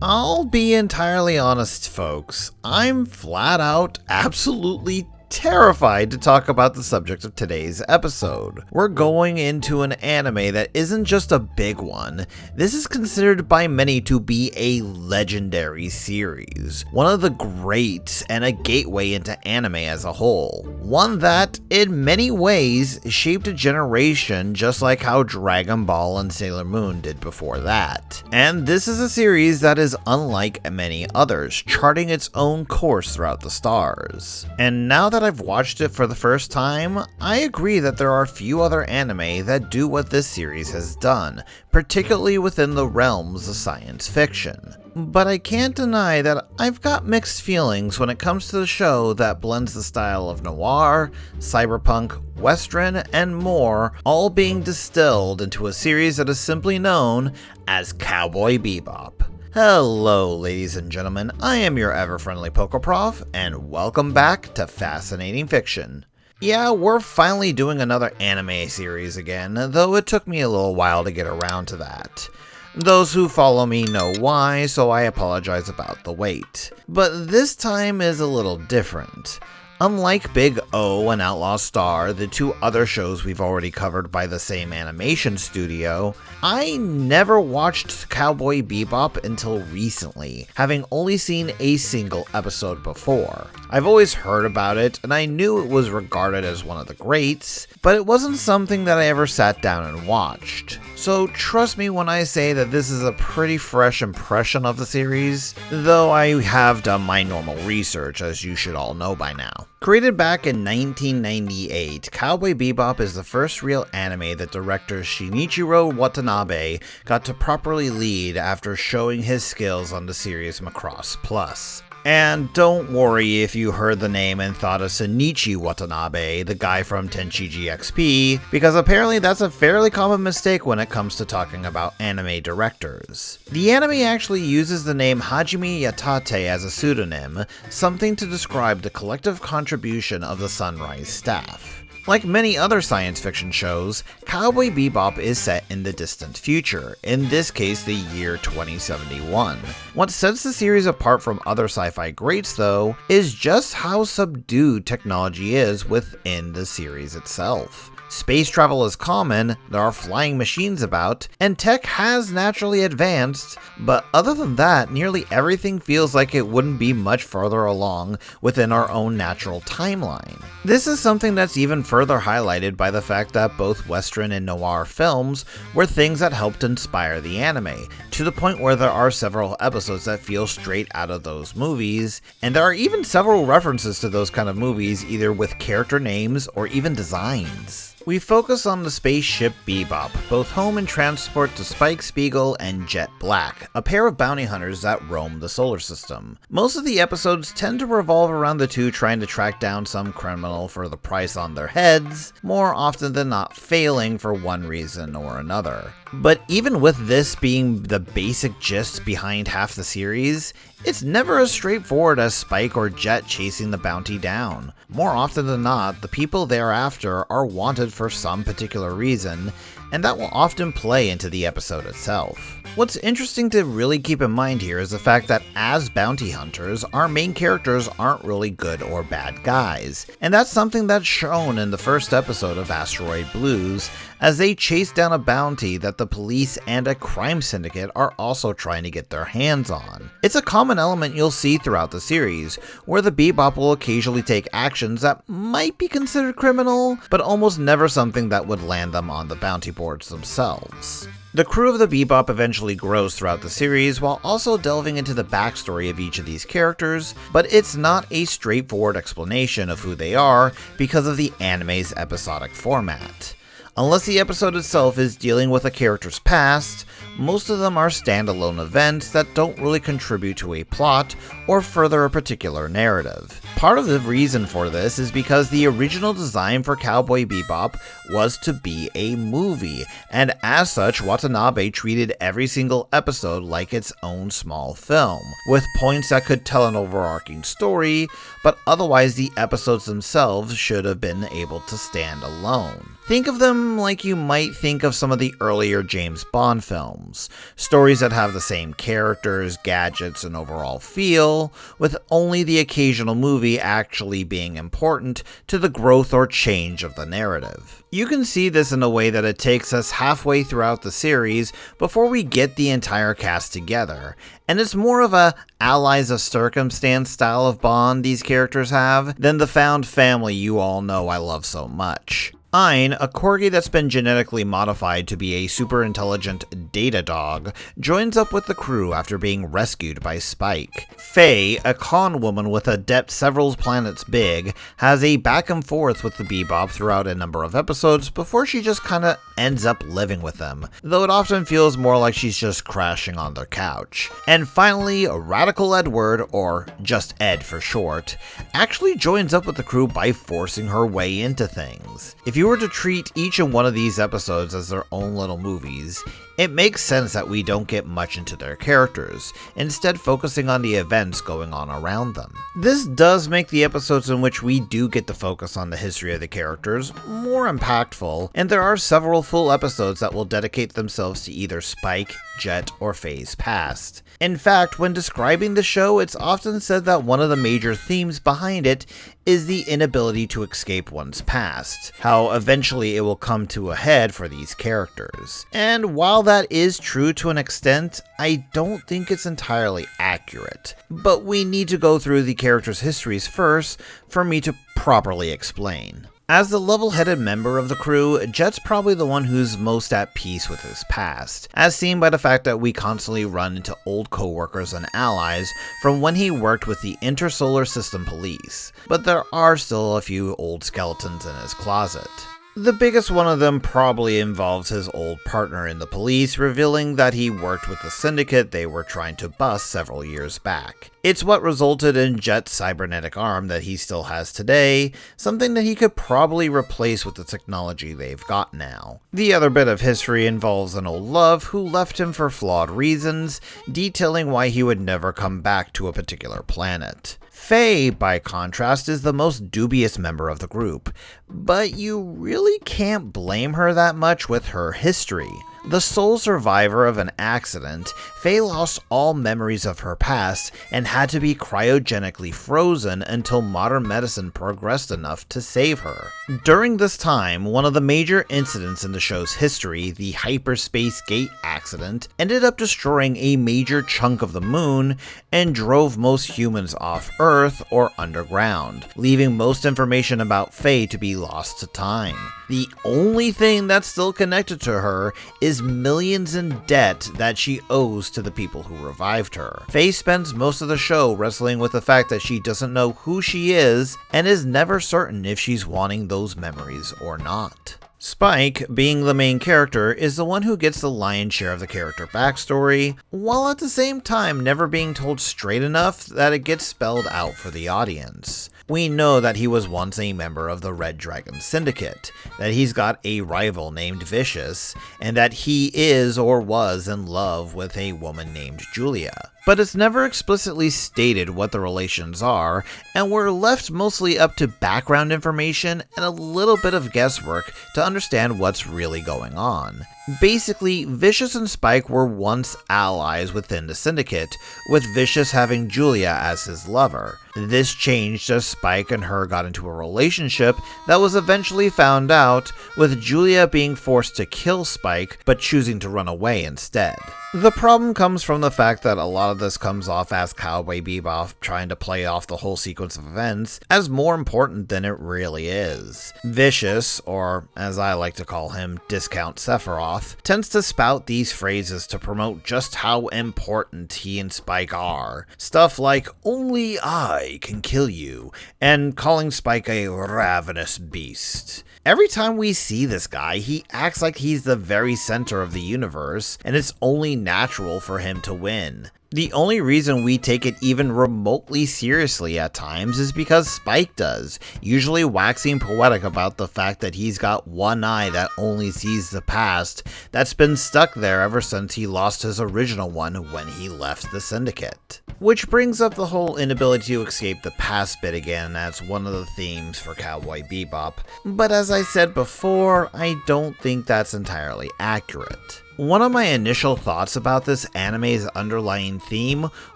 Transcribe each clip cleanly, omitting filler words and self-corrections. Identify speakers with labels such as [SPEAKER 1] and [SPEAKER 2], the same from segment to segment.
[SPEAKER 1] I'll be entirely honest, folks. I'm flat out absolutely terrified to talk about the subject of today's episode. We're going into an anime that isn't just a big one. This is considered by many to be a legendary series, one of the greats and a gateway into anime as a whole. One that, in many ways, shaped a generation just like how Dragon Ball and Sailor Moon did before that. And this is a series that is unlike many others, charting its own course throughout the stars. And now that I've watched it for the first time, I agree that there are few other anime that do what this series has done, particularly within the realms of science fiction. But I can't deny that I've got mixed feelings when it comes to the show that blends the style of noir, cyberpunk, western, and more, all being distilled into a series that is simply known as Cowboy Bebop. Hello ladies and gentlemen, I am your ever-friendly Pokeprof, and welcome back to Fascinating Fiction. Yeah, we're finally doing another anime series again, though it took me a little while to get around to that. Those who follow me know why, so I apologize about the wait. But this time is a little different. Unlike Big O and Outlaw Star, the two other shows we've already covered by the same animation studio, I never watched Cowboy Bebop until recently, having only seen a single episode before. I've always heard about it, and I knew it was regarded as one of the greats, but it wasn't something that I ever sat down and watched. So trust me when I say that this is a pretty fresh impression of the series, though I have done my normal research, as you should all know by now. Created back in 1998, Cowboy Bebop is the first real anime that director Shinichiro Watanabe got to properly lead after showing his skills on the series Macross Plus. And don't worry if you heard the name and thought of Shinichi Watanabe, the guy from Tenchi GXP, because apparently that's a fairly common mistake when it comes to talking about anime directors. The anime actually uses the name Hajime Yatate as a pseudonym, something to describe the collective contribution of the Sunrise staff. Like many other science fiction shows, Cowboy Bebop is set in the distant future, in this case the year 2071. What sets the series apart from other sci-fi greats though, is just how subdued technology is within the series itself. Space travel is common, there are flying machines about, and tech has naturally advanced, but other than that, nearly everything feels like it wouldn't be much further along within our own natural timeline. This is something that's even further highlighted by the fact that both Western and noir films were things that helped inspire the anime, to the point where there are several episodes that feel straight out of those movies, and there are even several references to those kind of movies either with character names or even designs. We focus on the spaceship Bebop, both home and transport to Spike Spiegel and Jet Black, a pair of bounty hunters that roam the solar system. Most of the episodes tend to revolve around the two trying to track down some criminal for the price on their heads, more often than not failing for one reason or another. But even with this being the basic gist behind half the series, it's never as straightforward as Spike or Jet chasing the bounty down. More often than not, the people thereafter are wanted for some particular reason, and that will often play into the episode itself. What's interesting to really keep in mind here is the fact that as bounty hunters, our main characters aren't really good or bad guys, and that's something that's shown in the first episode of Asteroid Blues, as they chase down a bounty that the police and a crime syndicate are also trying to get their hands on. It's a common element you'll see throughout the series, where the Bebop will occasionally take actions that might be considered criminal, but almost never something that would land them on the bounty boards themselves. The crew of the Bebop eventually grows throughout the series while also delving into the backstory of each of these characters, but it's not a straightforward explanation of who they are because of the anime's episodic format. Unless the episode itself is dealing with a character's past, most of them are standalone events that don't really contribute to a plot or further a particular narrative. Part of the reason for this is because the original design for Cowboy Bebop was to be a movie, and as such, Watanabe treated every single episode like its own small film, with points that could tell an overarching story, but otherwise the episodes themselves should have been able to stand alone. Think of them like you might think of some of the earlier James Bond films, stories that have the same characters, gadgets, and overall feel, with only the occasional movie actually being important to the growth or change of the narrative. You can see this in a way that it takes us halfway throughout the series before we get the entire cast together, and it's more of a allies of circumstance style of Bond these characters have than the found family you all know I love so much. Ein, a corgi that's been genetically modified to be a super intelligent data dog, joins up with the crew after being rescued by Spike. Faye, a con woman with a depth several planets big, has a back and forth with the Bebop throughout a number of episodes before she just kinda ends up living with them, though it often feels more like she's just crashing on their couch. And finally, Radical Edward, or just Ed for short, actually joins up with the crew by forcing her way into things. If you were to treat each and one of these episodes as their own little movies, it makes sense that we don't get much into their characters, instead focusing on the events going on around them. This does make the episodes in which we do get to focus on the history of the characters more impactful, and there are several full episodes that will dedicate themselves to either Spike, Jet, or Faye's past. In fact, when describing the show, it's often said that one of the major themes behind it is the inability to escape one's past, how eventually it will come to a head for these characters. And while that is true to an extent, I don't think it's entirely accurate. But we need to go through the characters' histories first for me to properly explain. As the level-headed member of the crew, Jet's probably the one who's most at peace with his past, as seen by the fact that we constantly run into old co-workers and allies from when he worked with the Intersolar System Police, but there are still a few old skeletons in his closet. The biggest one of them probably involves his old partner in the police, revealing that he worked with the syndicate they were trying to bust several years back. It's what resulted in Jet's cybernetic arm that he still has today, something that he could probably replace with the technology they've got now. The other bit of history involves an old love who left him for flawed reasons, detailing why he would never come back to a particular planet. Faye, by contrast, is the most dubious member of the group, but you really can't blame her that much with her history. The sole survivor of an accident, Faye lost all memories of her past and had to be cryogenically frozen until modern medicine progressed enough to save her. During this time, one of the major incidents in the show's history, the Hyperspace Gate accident, ended up destroying a major chunk of the moon and drove most humans off Earth or underground, leaving most information about Faye to be lost to time. The only thing that's still connected to her is millions in debt that she owes to the people who revived her. Faye spends most of the show wrestling with the fact that she doesn't know who she is and is never certain if she's wanting those memories or not. Spike, being the main character, is the one who gets the lion's share of the character backstory, while at the same time never being told straight enough that it gets spelled out for the audience. We know that he was once a member of the Red Dragon Syndicate, that he's got a rival named Vicious, and that he is or was in love with a woman named Julia. But it's never explicitly stated what the relations are, and we're left mostly up to background information and a little bit of guesswork to understand what's really going on. Basically, Vicious and Spike were once allies within the Syndicate, with Vicious having Julia as his lover. This changed as Spike and her got into a relationship that was eventually found out, with Julia being forced to kill Spike, but choosing to run away instead. The problem comes from the fact that a lot of this comes off as Cowboy Bebop trying to play off the whole sequence of events as more important than it really is. Vicious, or as I like to call him, Discount Sephiroth, tends to spout these phrases to promote just how important he and Spike are. Stuff like, "Only I can kill you," and calling Spike a ravenous beast. Every time we see this guy, he acts like he's the very center of the universe, and it's only natural for him to win. The only reason we take it even remotely seriously at times is because Spike does, usually waxing poetic about the fact that he's got one eye that only sees the past that's been stuck there ever since he lost his original one when he left the Syndicate. Which brings up the whole inability to escape the past bit again as one of the themes for Cowboy Bebop, but as I said before, I don't think that's entirely accurate. One of my initial thoughts about this anime's underlying theme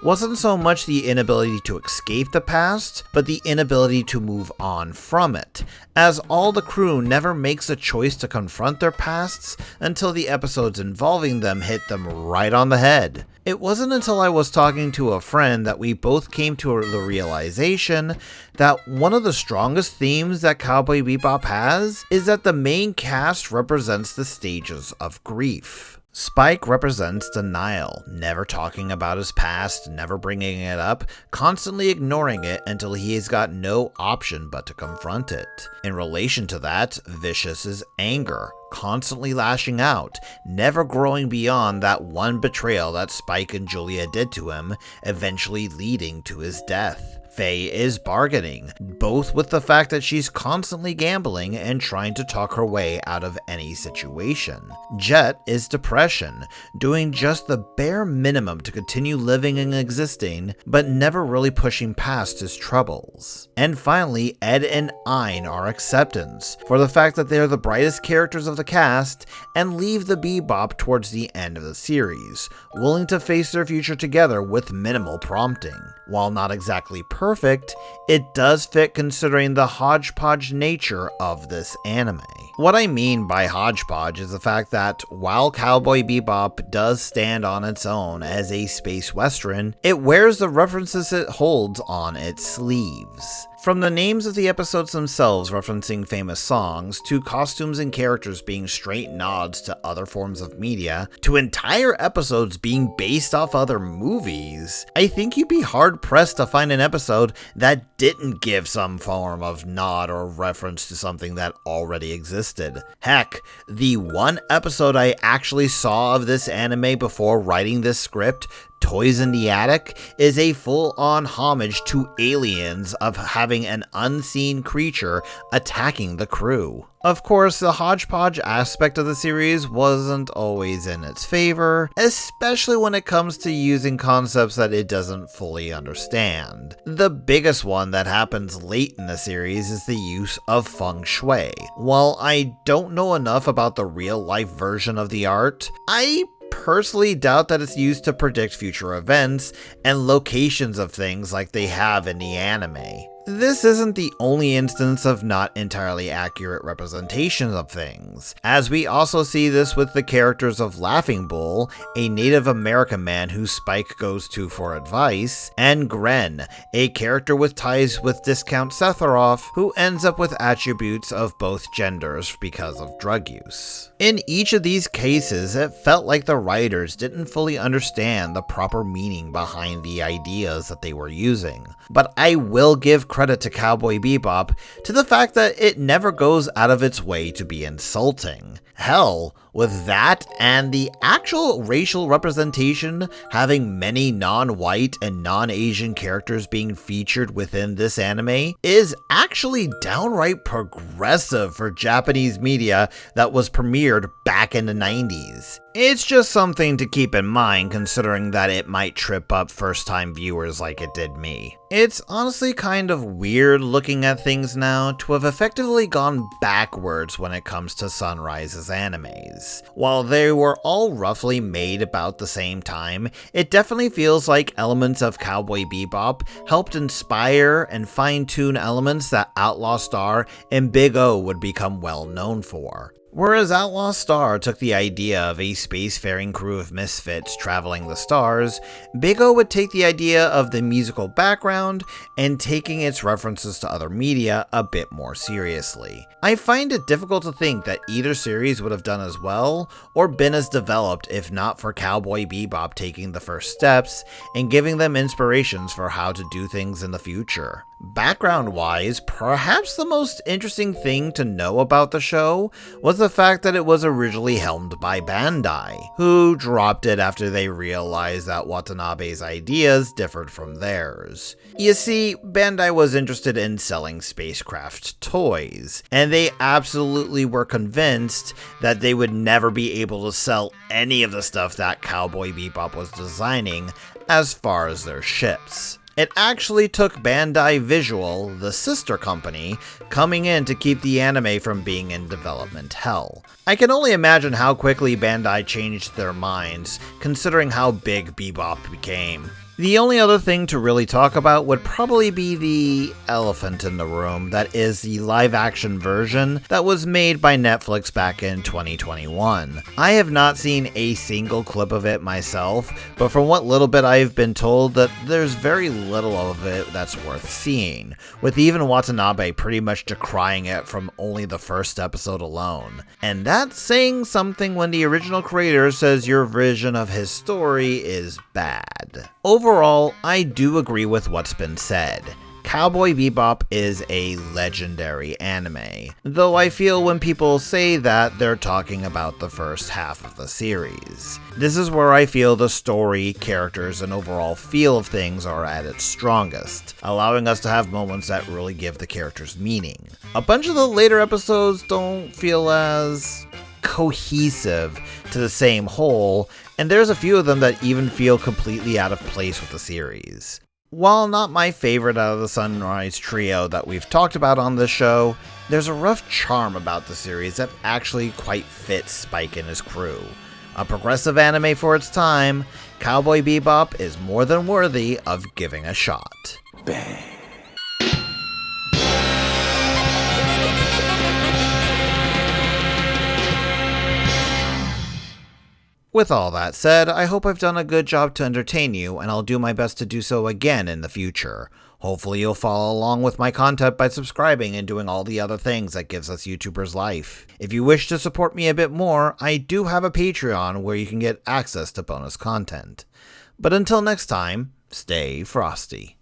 [SPEAKER 1] wasn't so much the inability to escape the past, but the inability to move on from it, as all the crew never makes a choice to confront their pasts until the episodes involving them hit them right on the head. It wasn't until I was talking to a friend that we both came to the realization that one of the strongest themes that Cowboy Bebop has is that the main cast represents the stages of grief. Spike represents denial, never talking about his past, never bringing it up, constantly ignoring it until he has got no option but to confront it. In relation to that, Vicious is anger, constantly lashing out, never growing beyond that one betrayal that Spike and Julia did to him, eventually leading to his death. Faye is bargaining, both with the fact that she's constantly gambling and trying to talk her way out of any situation. Jet is depression, doing just the bare minimum to continue living and existing, but never really pushing past his troubles. And finally, Ed and Ein are acceptance, for the fact that they are the brightest characters of the cast and leave the Bebop towards the end of the series, willing to face their future together with minimal prompting. While not exactly perfect, it does fit considering the hodgepodge nature of this anime. What I mean by hodgepodge is the fact that while Cowboy Bebop does stand on its own as a space western, it wears the references it holds on its sleeves. From the names of the episodes themselves referencing famous songs, to costumes and characters being straight nods to other forms of media, to entire episodes being based off other movies, I think you'd be hard-pressed to find an episode that didn't give some form of nod or reference to something that already existed. Heck, the one episode I actually saw of this anime before writing this script, Toys in the Attic, is a full-on homage to Aliens of having an unseen creature attacking the crew. Of course, the hodgepodge aspect of the series wasn't always in its favor, especially when it comes to using concepts that it doesn't fully understand. The biggest one that happens late in the series is the use of feng shui. While I don't know enough about the real-life version of the art, I personally doubt that it's used to predict future events and locations of things like they have in the anime. This isn't the only instance of not entirely accurate representation of things, as we also see this with the characters of Laughing Bull, a Native American man who Spike goes to for advice, and Gren, a character with ties with Discount Sephiroth, who ends up with attributes of both genders because of drug use. In each of these cases, it felt like the writers didn't fully understand the proper meaning behind the ideas that they were using, but I will give credit to Cowboy Bebop to the fact that it never goes out of its way to be insulting. Hell, with that and the actual racial representation having many non-white and non-Asian characters being featured within this anime is actually downright progressive for Japanese media that was premiered back in the 90s. It's just something to keep in mind considering that it might trip up first-time viewers like it did me. It's honestly kind of weird looking at things now to have effectively gone backwards when it comes to Sunrise's animes. While they were all roughly made about the same time, it definitely feels like elements of Cowboy Bebop helped inspire and fine-tune elements that Outlaw Star and Big O would become well known for. Whereas Outlaw Star took the idea of a spacefaring crew of misfits traveling the stars, Big O would take the idea of the musical background and taking its references to other media a bit more seriously. I find it difficult to think that either series would have done as well or been as developed if not for Cowboy Bebop taking the first steps and giving them inspirations for how to do things in the future. Background-wise, perhaps the most interesting thing to know about the show was the the fact that it was originally helmed by Bandai, who dropped it after they realized that Watanabe's ideas differed from theirs. You see, Bandai was interested in selling spacecraft toys, and they absolutely were convinced that they would never be able to sell any of the stuff that Cowboy Bebop was designing as far as their ships. It actually took Bandai Visual, the sister company, coming in to keep the anime from being in development hell. I can only imagine how quickly Bandai changed their minds, considering how big Bebop became. The only other thing to really talk about would probably be the elephant in the room that is the live-action version that was made by Netflix back in 2021. I have not seen a single clip of it myself, but from what little bit I've been told that there's very little of it that's worth seeing, with even Watanabe pretty much decrying it from only the first episode alone. And that's saying something when the original creator says your version of his story is bad. Overall, I do agree with what's been said. Cowboy Bebop is a legendary anime, though I feel when people say that, they're talking about the first half of the series. This is where I feel the story, characters, and overall feel of things are at its strongest, allowing us to have moments that really give the characters meaning. A bunch of the later episodes don't feel as cohesive to the same whole, and there's a few of them that even feel completely out of place with the series. While not my favorite out of the Sunrise trio that we've talked about on this show, there's a rough charm about the series that actually quite fits Spike and his crew. A progressive anime for its time, Cowboy Bebop is more than worthy of giving a shot. Bang. With all that said, I hope I've done a good job to entertain you, and I'll do my best to do so again in the future. Hopefully you'll follow along with my content by subscribing and doing all the other things that gives us YouTubers life. If you wish to support me a bit more, I do have a Patreon where you can get access to bonus content. But until next time, stay frosty.